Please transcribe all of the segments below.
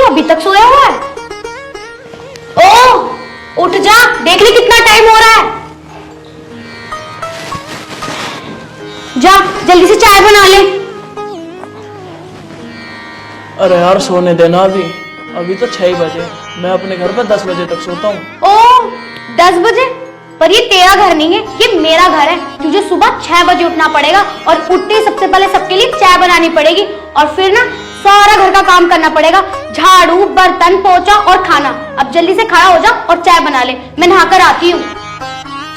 अभी तक सोया हुआ है। ओ उठ जा, देख ली कितना टाइम हो रहा है। जा जल्दी से चाय बना ले। अरे यार सोने देना, अभी तो 6 बजे। मैं अपने घर पर 10 बजे तक सोता हूँ। ओ 10 बजे? पर ये तेरा घर नहीं है, ये मेरा घर है। तुझे सुबह 6 बजे उठना पड़ेगा और उठते ही सबसे पहले सबके लिए चाय बनानी पड़ेगी और फिर ना सारा घर का काम करना पड़ेगा, झाड़ू, बर्तन, पोछा और खाना। अब जल्दी से खड़ा हो जा और चाय बना ले, मैं नहाकर आती हूँ।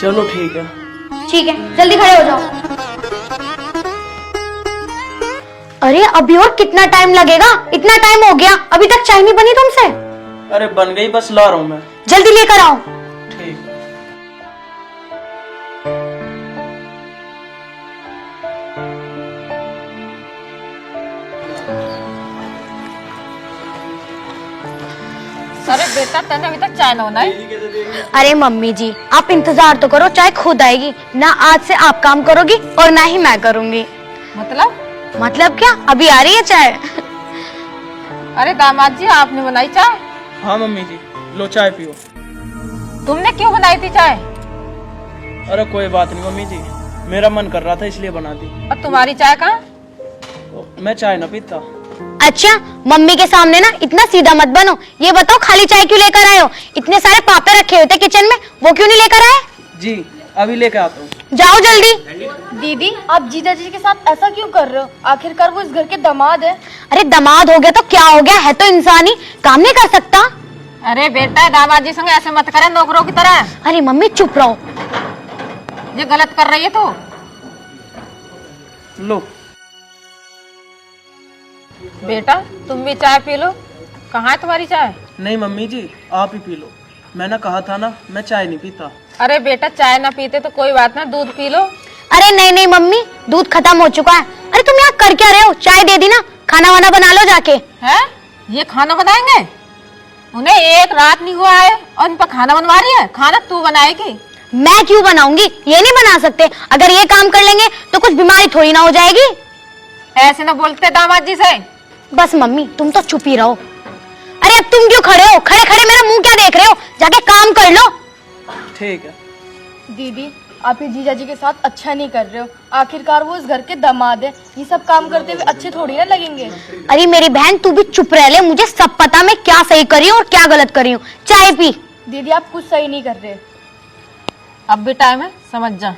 चलो ठीक है। ठीक है, जल्दी खड़े हो जाओ। अरे अभी और कितना टाइम लगेगा? इतना टाइम हो गया, अभी तक चाय नहीं बनी तुमसे? अरे बन गई, बस ला रहा हूँ मैं। जल्दी लेकर आओ। ठीक। अरे बेटा तेने अभी तक चाय ना बनाई? अरे मम्मी जी आप इंतजार तो करो, चाय खुद आएगी ना। आज से आप काम करोगी और ना ही मैं करूंगी। मतलब क्या? अभी आ रही है चाय। अरे दामाद जी आपने बनाई चाय? हाँ मम्मी जी, लो चाय पियो। तुमने क्यों बनाई थी चाय? अरे कोई बात नहीं मम्मी जी, मेरा मन कर रहा था इसलिए बना दी। और तुम्हारी चाय कहाँ? मैं चाय ना पीता। अच्छा मम्मी के सामने ना इतना सीधा मत बनो। ये बताओ खाली चाय क्यों लेकर आए हो? इतने सारे पापड़ रखे हुए थे किचन में, वो क्यों नहीं लेकर आए? जी अभी लेके आता हूँ। जाओ जल्दी। दीदी आप जीजा जी के साथ ऐसा क्यों कर रहे हो? आखिरकार वो इस घर के दामाद है। अरे दामाद हो गया तो क्या हो गया, है तो इंसान ही, काम नहीं कर सकता? अरे बेटा दामाद जी संग ऐसे मत करे नौकरों की तरह। अरे मम्मी चुप रहो। ये गलत कर रही है तू। लो बेटा तुम भी चाय पी लो। कहाँ है तुम्हारी चाय? नहीं मम्मी जी आप ही पी लो, मैंने कहा था ना मैं चाय नहीं पीता। अरे बेटा चाय ना पीते तो कोई बात ना, दूध पी लो। अरे नहीं नहीं मम्मी, दूध खत्म हो चुका है। अरे तुम यहाँ कर क्या रहे हो? चाय दे दी ना, खाना वाना बना लो जाके। है ये खाना बनाएंगे? उन्हें एक रात नहीं हुआ है और इन पर खाना बनवा रही है? खाना तू बनाएगी? मैं क्यों बनाऊंगी? ये नहीं बना सकते? अगर ये काम कर लेंगे तो कुछ बीमारी थोड़ी ना हो जाएगी। ऐसे ना बोलते दामाद जी से। बस मम्मी तुम तो चुप ही रहो। अरे अब तुम क्यों खड़े हो? खड़े खड़े मेरा मुंह क्या देख रहे हो? जाके काम कर लो। ठीक है। दीदी आप ये जीजा जी के साथ अच्छा नहीं कर रहे हो। आखिरकार वो इस घर के दामाद है, ये सब काम करते हुए अच्छे थोड़ी ना लगेंगे। अरे मेरी बहन तू भी चुप रह ले, मुझे सब पता मैं क्या सही करी हूँ और क्या गलत करी हूँ। चाय पी। दीदी आप कुछ सही नहीं कर रहे। अब भी टाइम है, समझ जा।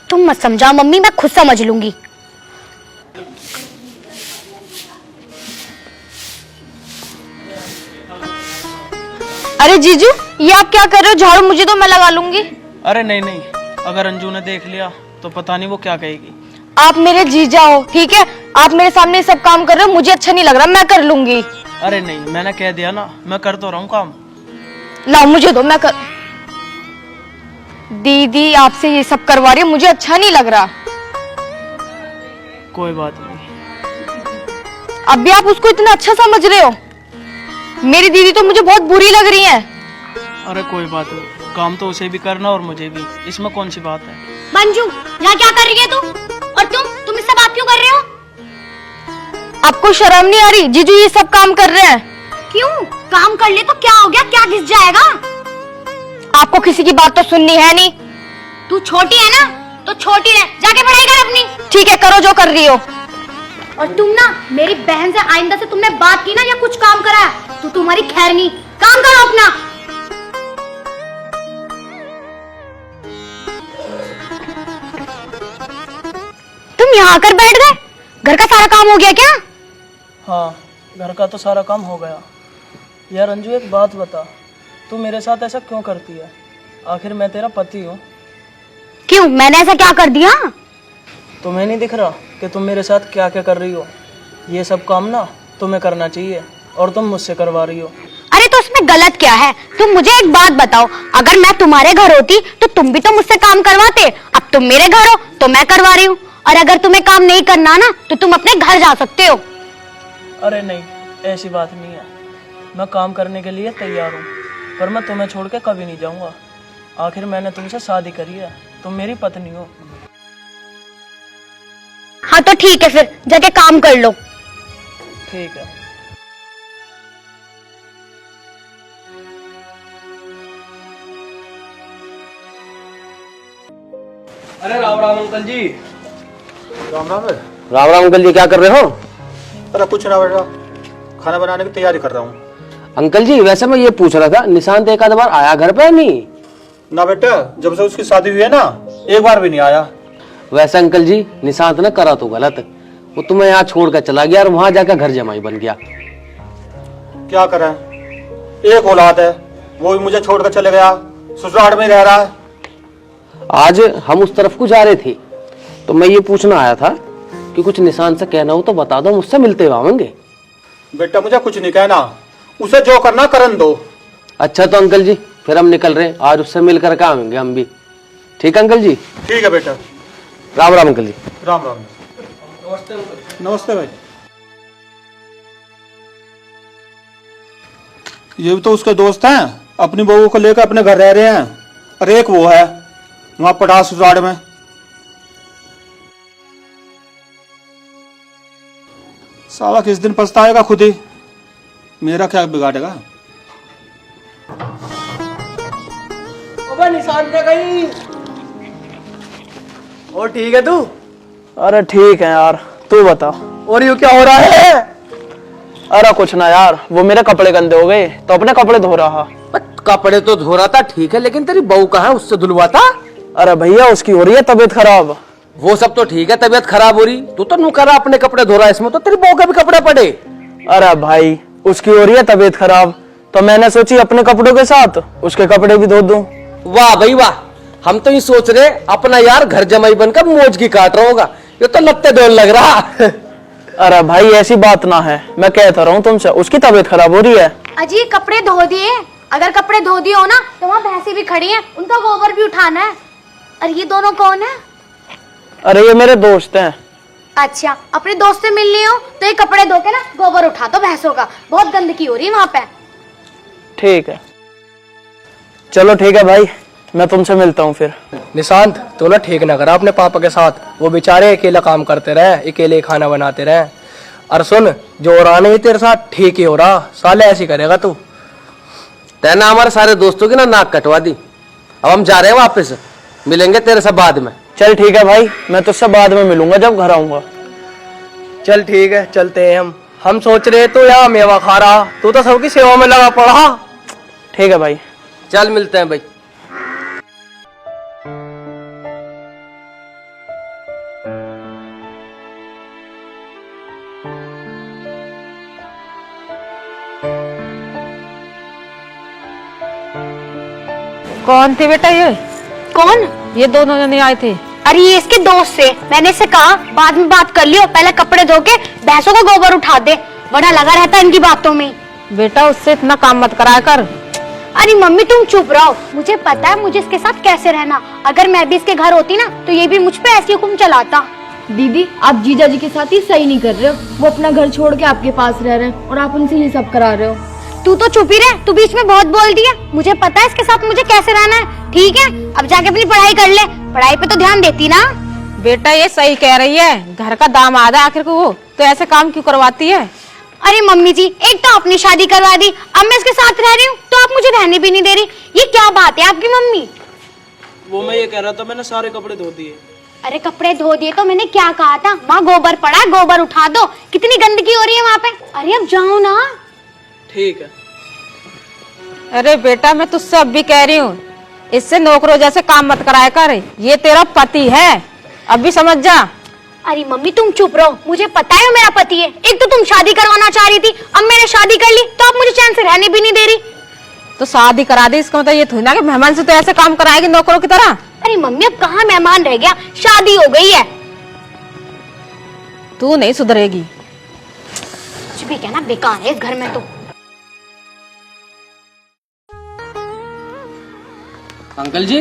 तुम मत समझाओ मम्मी, मैं खुद समझ लूंगी। अरे जीजू ये आप क्या कर रहे हो? झाड़ू मुझे तो मैं लगा लूंगी। अरे नहीं नहीं, अगर अंजू ने देख लिया तो पता नहीं वो क्या कहेगी। आप मेरे जीजा हो, ठीक है? आप मेरे सामने सब काम कर रहे हो, मुझे अच्छा नहीं लग रहा, मैं कर लूंगी। अरे नहीं, मैंने कह दिया ना, मैं कर तो रहा हूँ काम। लाओ मुझे दो, मैं कर। दीदी आपसे ये सब करवा रही है, मुझे अच्छा नहीं लग रहा। कोई बात नहीं। अब भी आप उसको इतना अच्छा समझ रहे हो? मेरी दीदी तो मुझे बहुत बुरी लग रही है। अरे कोई बात नहीं, काम तो उसे भी करना और मुझे भी, इसमें कौन सी बात है। मंजू यहाँ क्या कर रही है तू? और तुम इससे बात क्यों कर रहे हो? आपको शर्म नहीं आ रही? जीजू ये सब काम कर रहे हैं। क्यों? काम कर ले तो क्या हो गया? क्या घिस जाएगा? आपको किसी की बात तो सुननी है नहीं। तू छोटी है ना, तो छोटी रह, जाके पढ़ाई कर अपनी। ठीक है करो जो कर रही हो। और तुम ना मेरी बहन से आइंदा से तुमने बात की ना या कुछ काम करा है तो तुम्हारी खैर नहीं। काम करो अपना। तुम यहाँ आकर बैठ गए? घर का सारा काम हो गया क्या? हाँ घर का तो सारा काम हो गया। यार अंजू एक बात बता, तू मेरे साथ ऐसा क्यों करती है? आखिर मैं तेरा पति हूँ। क्यों, मैंने ऐसा क्या कर दिया? तुम्हें नहीं दिख रहा कि तुम मेरे साथ क्या क्या कर रही हो? ये सब काम ना तुम्हें करना चाहिए और तुम मुझसे करवा रही हो। अरे तो उसमें गलत क्या है? तुम मुझे एक बात बताओ, अगर मैं तुम्हारे घर होती तो तुम भी तो मुझसे काम करवाते। अब तुम मेरे घर हो तो मैं करवा रही हूँ, और अगर तुम्हें काम नहीं करना ना तो तुम अपने घर जा सकते हो। अरे नहीं, ऐसी बात नहीं है। मैं काम करने के लिए तैयार हूँ, पर मैं तुम्हें छोड़ के कभी नहीं जाऊँगा। आखिर मैंने तुमसे शादी करी है, तुम मेरी पत्नी हो। हाँ तो ठीक है, फिर जाके काम कर लो। ठीक है। अरे राम राम अंकल जी। राम राम है। राम राम अंकल जी, क्या कर रहे हो? अरे कुछ ना बेटा, खाना बनाने की तैयारी कर रहा हूँ। अंकल जी वैसे मैं ये पूछ रहा था, निशांत एक आध बार आया घर पे नहीं? ना बेटा, जब से उसकी शादी हुई है ना, एक बार भी नहीं आया। वैसे अंकल जी निशांत ने करा तो गलत, वो तुम्हें यहाँ छोड़ कर चला गया और वहां जाकर घर जमाई बन गया। क्या करें, एक औलाद है, वो भी मुझे छोड़कर चले गया, ससुराल में रह रहा है। आज हम उस तरफ को जा रहे थे तो मैं ये पूछना आया था कि कुछ निशांत से कहना हो तो बता दो, मुझसे मिलते हुए आवेंगे। बेटा मुझे कुछ नहीं कहना, उसे जो करना करन दो। अच्छा तो अंकल जी फिर हम निकल रहे हैं, आज उससे मिलकर के आवेंगे हम भी। ठीक है अंकल जी? ठीक है बेटा। राम राम अंकल जी। राम राम। नमस्ते अंकल। नमस्ते भाई। ये भी तो उसके दोस्त हैं, अपनी बहू को लेकर अपने घर रह रहे हैं। और एक वो है वहां पड़ा ससुराल में। साला किस दिन पछताएगा खुद ही, मेरा क्या बिगाड़ेगा। अबे निशांत क्या गई? और ठीक है तू? अरे ठीक है यार, तू बता। और ये क्या हो रहा है? अरे कुछ ना यार, वो मेरे कपड़े गंदे हो गए तो अपने कपड़े धो रहा। कपड़े तो धो रहा था ठीक है, लेकिन तेरी बहू कहाँ है, उससे धुलवाता? अरे भैया उसकी हो रही है तबीयत खराब। वो सब तो ठीक है, तबीयत खराब हो रही, तू तो नू करा अपने कपड़े धो रहा है, इसमें तो तेरी बहू के भी कपड़े पड़े। अरे भाई उसकी हो रही है तबीयत खराब, तो मैंने सोची अपने कपड़ों के साथ उसके कपड़े भी धो दूं। वाह भाई वाह, हम तो ये सोच रहे अपना यार घर जमाई बनकर मौज की काट रहा होगा, ये तो लत्ते डोल लग रहा। अरे भाई ऐसी बात ना है, मैं कहता रहा हूँ तुमसे, उसकी तबीयत खराब हो रही है। अजी कपड़े धो दिए? अगर कपड़े धो दिए हो ना तो वहाँ भैंसी भी खड़ी है, उनका गोबर भी उठाना है। और ये दोनों कौन है? अरे ये मेरे दोस्त हैं। अच्छा, अपने दोस्त से मिलनी हो तो ये कपड़े धो के ना गोबर उठा दो भैंसों का, बहुत गंदगी हो रही है वहाँ पे। ठीक है चलो ठीक है भाई, मैं तुमसे मिलता हूँ फिर। निशांत तो ना ठीक ना करा अपने पापा के साथ, वो बेचारे अकेला काम करते रहे, अकेले खाना बनाते रहे। और सुन, जो हो रहा नहीं तेरे साथ ठीक ही हो रहा, साले ऐसी करेगा तू। तैने हमारे सारे दोस्तों की ना नाक कटवा दी, अब हम जा रहे हैं वापस, मिलेंगे तेरे से बाद में। चल ठीक है भाई, मैं तुझसे बाद में मिलूंगा जब घर आऊंगा। चल ठीक है चलते हैं हम सोच रहे तो यहाँ मेवा खा रहा, तू तो सबकी सेवा में लगा पड़ा। ठीक है भाई, चल मिलते हैं भाई। कौन थे बेटा ये? कौन? ये दोनों जने आए थे। अरे ये इसके दोस्त से, मैंने इसे कहा बाद में बात कर लियो, पहले कपड़े धो के भैंसों का गोबर उठा दे, बड़ा लगा रहता है इनकी बातों में। बेटा उससे इतना काम मत कराया कर। अरे मम्मी तुम चुप रहो, मुझे पता है मुझे इसके साथ कैसे रहना। अगर मैं भी इसके घर होती ना तो ये भी मुझ पे ऐसी हुक्म चलाता। दीदी आप जीजा जी के साथ ही सही नहीं कर रहे हो, वो अपना घर छोड़ के आपके पास रह रहे हैं और आप उनसे ये सब करा रहे हो। तू तो चुप ही रह, तू बीच में बहुत बोलती है। मुझे पता है इसके साथ मुझे कैसे रहना है। ठीक है अब जाके अपनी पढ़ाई कर ले, पढ़ाई पे तो ध्यान देती ना। बेटा ये सही कह रही है, घर का दामाद है आखिर को वो, तो ऐसे काम क्यों करवाती है? अरे मम्मी जी, एक तो आपने शादी करवा दी, अब मैं इसके साथ रह रही हूँ तो आप मुझे रहने भी नहीं दे रही, ये क्या बात है आपकी मम्मी? वो मैं ये कह रहा था, मैंने सारे कपड़े धो दिए। अरे कपड़े धो दिए तो मैंने क्या कहा था, वहाँ गोबर पड़ा है गोबर उठा दो, कितनी गंदगी हो रही है वहाँ पे। अरे अब जाओ ना। ठीक है। अरे बेटा मैं तुझसे अब भी कह रही हूँ, इससे नौकरों जैसे काम मत कराया कर, ये तेरा पति है, अब भी समझ जा। अरे मम्मी तुम चुप रहो, मुझे पता है वो मेरा पति है। एक तो तुम शादी करवाना चाह रही थी, अब मैंने शादी कर ली तो अब मुझे चैन से रहने भी नहीं दे रही। तो शादी करा दी, इसका मतलब ये थोड़ी ना कि मेहमान से तो ऐसे काम कराएगी नौकरों की तरह। अरे मम्मी अब कहाँ मेहमान रह गया, शादी हो गई है। तू नहीं सुधरेगी। कुछ भी कहना बेकार है इस घर में तो। अंकल जी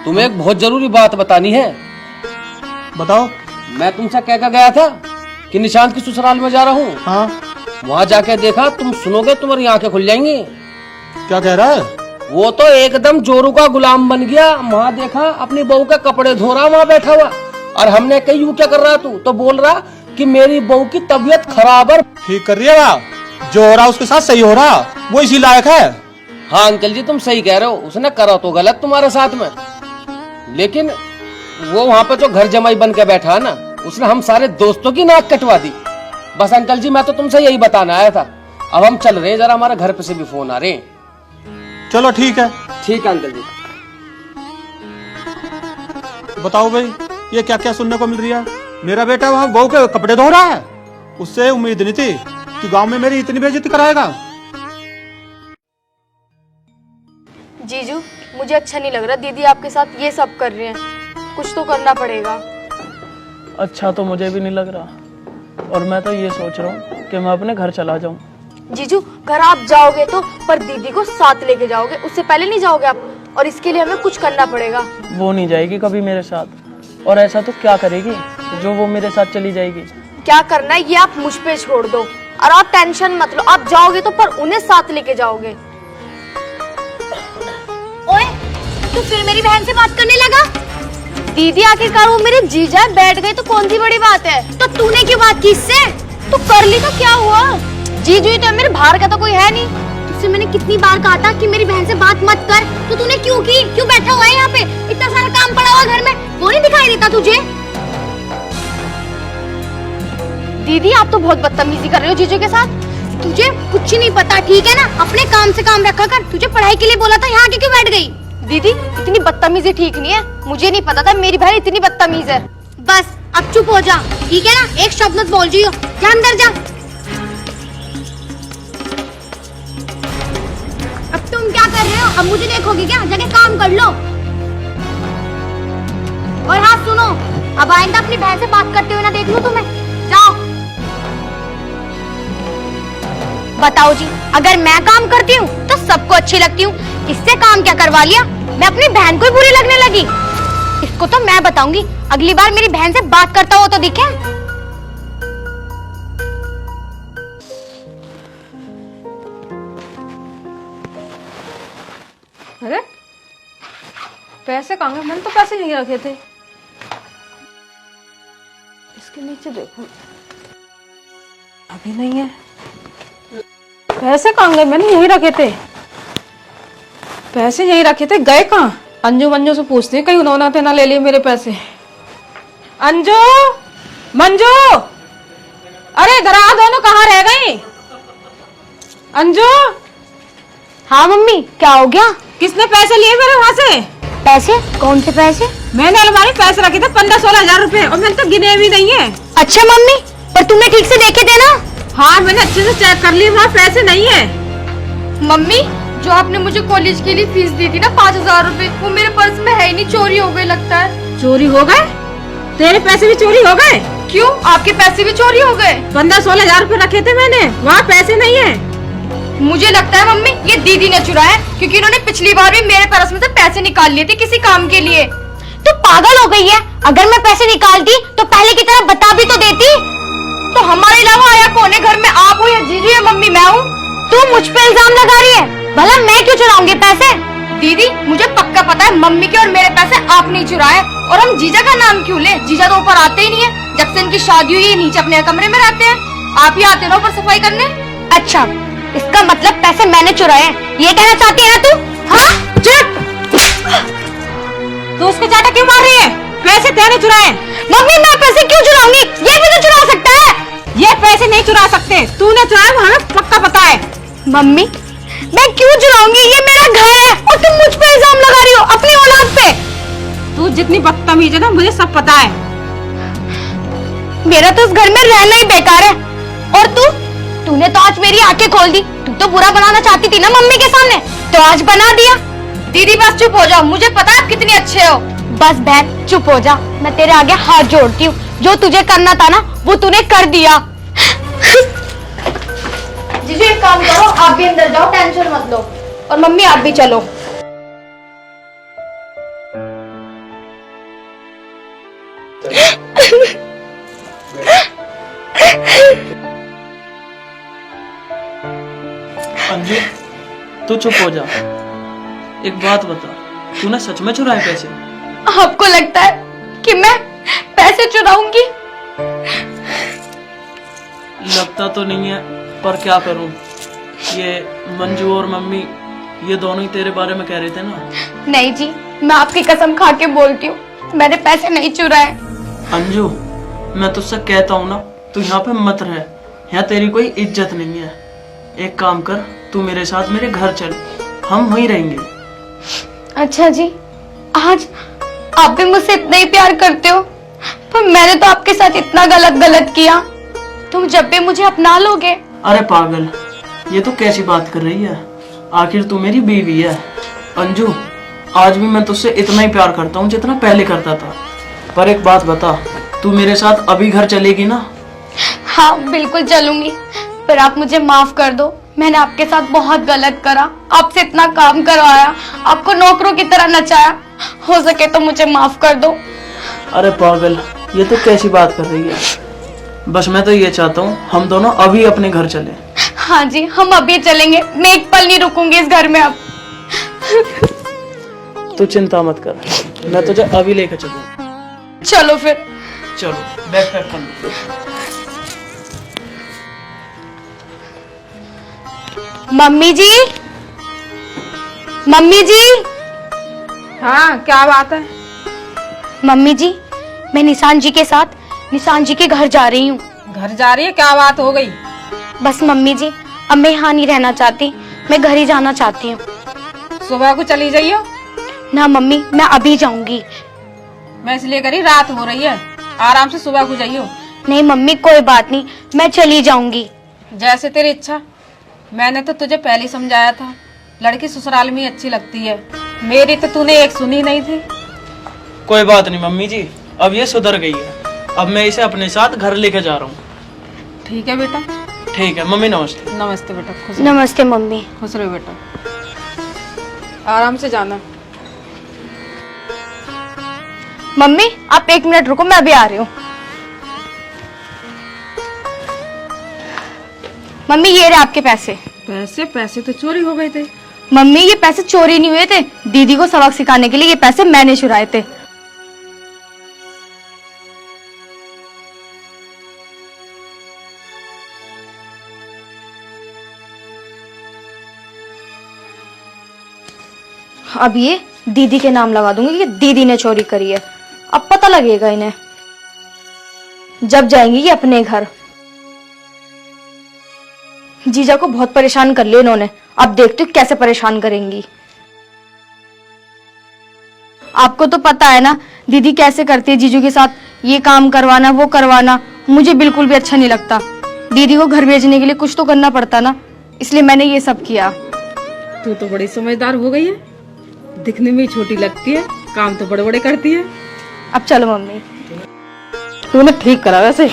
तुम्हें एक बहुत जरूरी बात बतानी है। बताओ। मैं तुमसे कह कर गया था कि निशांत की ससुराल में जा रहा हूँ। हाँ। वहाँ जाके देखा, तुम सुनोगे तुम्हारी आंखें खुल जाएंगी। क्या कह रहा है? वो तो एकदम जोरू का गुलाम बन गया। वहाँ देखा अपनी बहू के कपड़े धो रहा वहाँ बैठा हुआ, और हमने कही यू क्या कर रहा तू, तो बोल रहा कि मेरी बहू की तबीयत खराब है। ठीक कर रही है, जो हो रहा उसके साथ सही हो रहा, वो इसी लायक है। हाँ अंकल जी तुम सही कह रहे हो, उसने करा तो गलत तुम्हारे साथ में, लेकिन वो वहाँ पे जो घर जमाई बन के बैठा है ना, उसने हम सारे दोस्तों की नाक कटवा दी। बस अंकल जी, मैं तो तुमसे यही बताना आया था। अब हम चल रहे हैं, जरा हमारे घर पे से भी फोन आ रहे हैं। चलो ठीक है। ठीक है अंकल जी। बताओ भाई, ये क्या क्या सुनने को मिल रही है? मेरा बेटा वहाँ बहू के कपड़े धो रहा है। उससे उम्मीद नहीं थी कि गांव में मेरी इतनी बेइज्जती कराएगा। जीजू, मुझे अच्छा नहीं लग रहा दीदी आपके साथ ये सब कर रहे हैं। कुछ तो करना पड़ेगा। अच्छा तो मुझे भी नहीं लग रहा, और मैं तो ये सोच रहा हूँ कि मैं अपने घर चला जाऊँ। जीजू, घर आप जाओगे तो, पर दीदी को साथ लेके जाओगे, उससे पहले नहीं जाओगे आप। और इसके लिए हमें कुछ करना पड़ेगा। वो नहीं जाएगी कभी मेरे साथ, और ऐसा तो क्या करेगी जो वो मेरे साथ चली जाएगी? क्या करना है ये आप मुझ पे छोड़ दो, और आप टेंशन मत लो। आप जाओगे तो, पर उन्हें साथ लेके जाओगे। ओए, तू फिर मेरी बहन से बात करने लगा? दीदी आखिरकार वो मेरे जीजा है, बैठ गए तो कौन सी बड़ी बात है। तो तूने क्यों बात की इससे? तो कर ली तो क्या हुआ? जीजू ही तो है, मेरे बाहर का तो कोई है नहीं। तुझसे मैंने कितनी बार कहा था कि मेरी बहन से बात मत कर, तो तूने क्यों की? क्यों बैठा हुआ है यहाँ पे? इतना सारा काम पड़ा हुआ घर में, वो नहीं दिखाई देता तुझे? दीदी आप तो बहुत बदतमीजी कर रहे हो जीजू के साथ। तुझे कुछ नहीं पता, ठीक है ना? अपने काम से काम रखा कर। तुझे पढ़ाई के लिए बोला था, यहाँ क्यों बैठ गई? दीदी इतनी बदतमीजी ठीक नहीं है। मुझे नहीं पता था मेरी बहन इतनी बदतमीज है। बस अब चुप हो जा, ठीक है ना? एक शब्द मत बोल जियो। जा अंदर जा। अब तुम क्या कर रहे हो? अब मुझे देखोगे क्या? जाके काम कर लो। और हाँ सुनो, अब आइंदा अपनी बहन से बात करते हुए ना देख लूं तुम्हें। जाओ। बताओ जी, अगर मैं काम करती हूँ तो सबको अच्छी लगती हूँ, इससे काम क्या करवा लिया? मैं अपनी बहन को ही बुरी लगने लगी। इसको तो मैं बताऊंगी, अगली बार मेरी बहन से बात करता हो तो दिखे। अरे पैसे कहाँ गए? मैंने तो पैसे यहीं रखे थे। इसके नीचे देखो, अभी नहीं है। पैसे कहाँ गए? मैंने यहीं रखे थे। पैसे यहीं रखे थे, गए कहाँ? अंजू मंजू से पूछती कहीं उन्होंने तो ना ले लिए मेरे पैसे। अंजू, मंजू, अरे इधर आ, दोनों कहाँ रह गई? अंजू। हाँ मम्मी, क्या हो गया? किसने पैसे लिए मेरे वहां से? पैसे? कौन से पैसे? मैंने अलमारी पैसे रखे थे 15-16 हजार रुपए, और मैंने तो गिने भी नहीं है। अच्छा मम्मी, पर तुमने ठीक से देखे थे ना? हाँ मैंने अच्छे से चेक कर लिए, वहाँ पैसे नहीं है। मम्मी, जो आपने मुझे कॉलेज के लिए फीस दी थी ना 5000 रुपए, वो मेरे पर्स में है ही नहीं, चोरी हो गए लगता है। चोरी हो गए? तेरे पैसे भी चोरी हो गए? क्यों, आपके पैसे भी चोरी हो गए? 15-16 हजार रुपए रखे थे मैंने, वहाँ पैसे नहीं है। मुझे लगता है मम्मी ये दीदी ने चुराया है, क्योंकि इन्होंने पिछली बार भी मेरे पर्स में से पैसे निकाल लिए थे किसी काम के लिए। तू पागल हो गई है? अगर मैं पैसे निकालती तो पहले की तरह बता भी तो देती। तो हमारे अलावा आया कौन है घर में? आप हो या जीजू या मम्मी? मैं हूँ। तू मुझ पे इल्जाम लगा रही है? भला मैं क्यों चुराऊंगी पैसे? दीदी मुझे पक्का पता है मम्मी के और मेरे पैसे आपने ही चुराए। और हम जीजा का नाम क्यों ले? जीजा तो ऊपर आते ही नहीं है, जब से इनकी शादी हुई है नीचे अपने कमरे में रहते हैं। आप ही आते हो ऊपर सफाई करने। अच्छा, इसका मतलब पैसे मैंने चुराए हैं, ये कहना चाहती है ना तू? हाँ? चुप! तू उसको चाटा क्यों मार रही है? पैसे तेरे चुराए। मम्मी मैं पैसे क्यों चुराऊंगी? ये भी तो चुरा सकता है। ये पैसे नहीं चुरा सकते, तूने चुराया वो हमें पक्का पता है। मम्मी मैं क्यों चुराऊंगी? ये मेरा घर है और तुम मुझ पे इल्जाम लगा रही हो अपनी औलाद पे। तू जितनी बदतमीज है ना, मुझे सब पता है। मेरा तो इस घर में रहना ही बेकार है। और तूने तो आज मेरी आंखें खोल दी। तू तो बुरा बनाना चाहती थी ना मम्मी के सामने, तो आज बना दिया। दीदी बस चुप हो जाओ, मुझे पता है आप कितनी अच्छे हो। बस बहन चुप हो जा, मैं तेरे आगे हाथ जोड़ती हूँ। जो तुझे करना था ना वो तूने कर दिया। जीजू एक काम करो, आप भी अंदर जाओ, टेंशन मत लो। और मम्मी आप भी चलो। अंजू तू चुप हो जा। एक बात बता, तूने सच में चुराए पैसे? आपको लगता है कि मैं पैसे चुराऊंगी? लगता तो नहीं है, पर क्या करूं? ये मंजू और मम्मी ये दोनों ही तेरे बारे में कह रहे थे ना। नहीं जी, मैं आपकी कसम खा के बोलती हूँ, मैंने पैसे नहीं चुराए। अंजू, मैं तुझसे कहता हूँ ना, तू यहाँ पे मत रह। यहाँ तेरी कोई इज्जत नहीं है। एक काम कर, तू मेरे साथ मेरे घर चल, हम वहीं रहेंगे। अच्छा जी, आज आप भी मुझसे इतना ही प्यार करते हो, पर मैंने तो आपके साथ इतना गलत किया, तुम जब भी मुझे अपना लोगे? अरे पागल, ये तो कैसी बात कर रही है? आखिर तू मेरी बीवी है। अंजू, आज भी मैं तुझसे इतना ही प्यार करता हूँ जितना पहले करता था। पर एक बात बता, तू मेरे साथ अभी घर चलेगी ना? हाँ बिल्कुल चलूंगी, पर आप मुझे माफ कर दो। मैंने आपके साथ बहुत गलत करा, आपसे इतना काम करवाया, आपको नौकरों की तरह नचाया। हो सके तो मुझे माफ कर दो। अरे पागल, ये तो कैसी बात कर रही है? बस मैं तो ये चाहता हूँ हम दोनों अभी अपने घर चले। हाँ जी, हम अभी चलेंगे, मैं एक पल नहीं रुकूंगी इस घर में अब। तू चिंता मत कर, मैं तुझे अभी लेकर चलूंगा। चलो फिर। चलो, बैग पैक कर लो। मम्मी जी, मम्मी जी, हाँ क्या बात है? मम्मी जी, मैं निशान जी के साथ निशान जी के घर जा रही हूँ। घर जा रही है? क्या बात हो गई? बस मम्मी जी, अब मैं यहाँ नहीं रहना चाहती, मैं घर ही जाना चाहती हूँ। सुबह को चली जाइयो। ना मम्मी, मैं अभी जाऊंगी। मैं इसलिए करी, रात हो रही है, आराम से सुबह को जाइयो। नहीं मम्मी, कोई बात नहीं, मैं चली जाऊंगी। जैसे तेरी इच्छा। मैंने तो तुझे पहले ही समझाया था, लड़की ससुराल में ही अच्छी लगती है। मेरी तो तूने एक सुनी नहीं थी। कोई बात नहीं मम्मी जी, अब ये सुधर गई है। अब मैं इसे अपने साथ घर लेके जा रहा हूँ। ठीक है बेटा। ठीक है मम्मी, नमस्ते। नमस्ते बेटा, खुश नमस्ते मम्मी। खुश रहो बेटा, आराम से जाना। मम्मी आप 1 मिनट रुको, मैं अभी आ रही हूँ। मम्मी ये रहे आपके पैसे। पैसे तो चोरी हो गए थे। मम्मी ये पैसे चोरी नहीं हुए थे, दीदी को सबक सिखाने के लिए ये पैसे मैंने चुराए थे। अब ये दीदी के नाम लगा दूंगी कि दीदी ने चोरी करी है। अब पता लगेगा इन्हें जब जाएंगी ये अपने घर। जीजा को बहुत परेशान कर लिया इन्होंने, अब देखती हूँ कैसे परेशान करेंगी। आपको तो पता है ना दीदी कैसे करती है जीजू के साथ, ये काम करवाना वो करवाना, मुझे बिल्कुल भी अच्छा नहीं लगता। दीदी को घर भेजने के लिए कुछ तो करना पड़ता ना, इसलिए मैंने ये सब किया। तू तो बड़ी समझदार हो गई है, दिखने में ही छोटी लगती है, काम तो बड़े बड़े करती है। अब चलो मम्मी। तूने ठीक करा वैसे।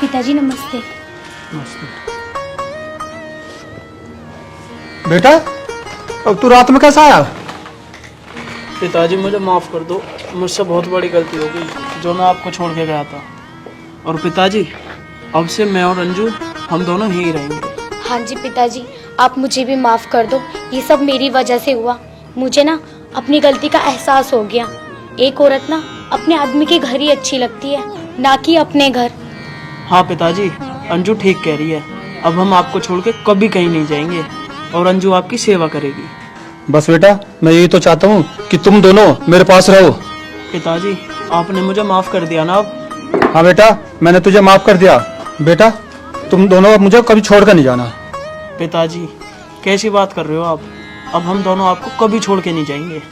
पिताजी नमस्ते। बेटा, अब तू रात में कैसा आया? पिताजी मुझे माफ कर दो, मुझसे बहुत बड़ी गलती हो गई जो मैं आपको छोड़ के गया था। और पिताजी, अब से मैं और अंजू हम दोनों ही रहेंगे। हाँ जी पिताजी, आप मुझे भी माफ कर दो, ये सब मेरी वजह से हुआ। मुझे ना अपनी गलती का एहसास हो गया। एक औरत ना अपने आदमी के घर ही अच्छी लगती है, ना कि अपने घर। हाँ पिताजी, अंजू ठीक कह रही है। अब हम आपको छोड़ के कभी कहीं नहीं जाएंगे और अंजू आपकी सेवा करेगी। बस बेटा, मैं यही तो चाहता हूँ कि तुम दोनों मेरे पास रहो। पिताजी, आपने मुझे माफ कर दिया ना अब? हाँ बेटा, मैंने तुझे माफ कर दिया। बेटा, तुम दोनों अब मुझे कभी छोड़ कर नहीं जाना। पिताजी, कैसी बात कर रहे हो आप? अब हम दोनों आपको कभी छोड़ के नहीं जाएंगे।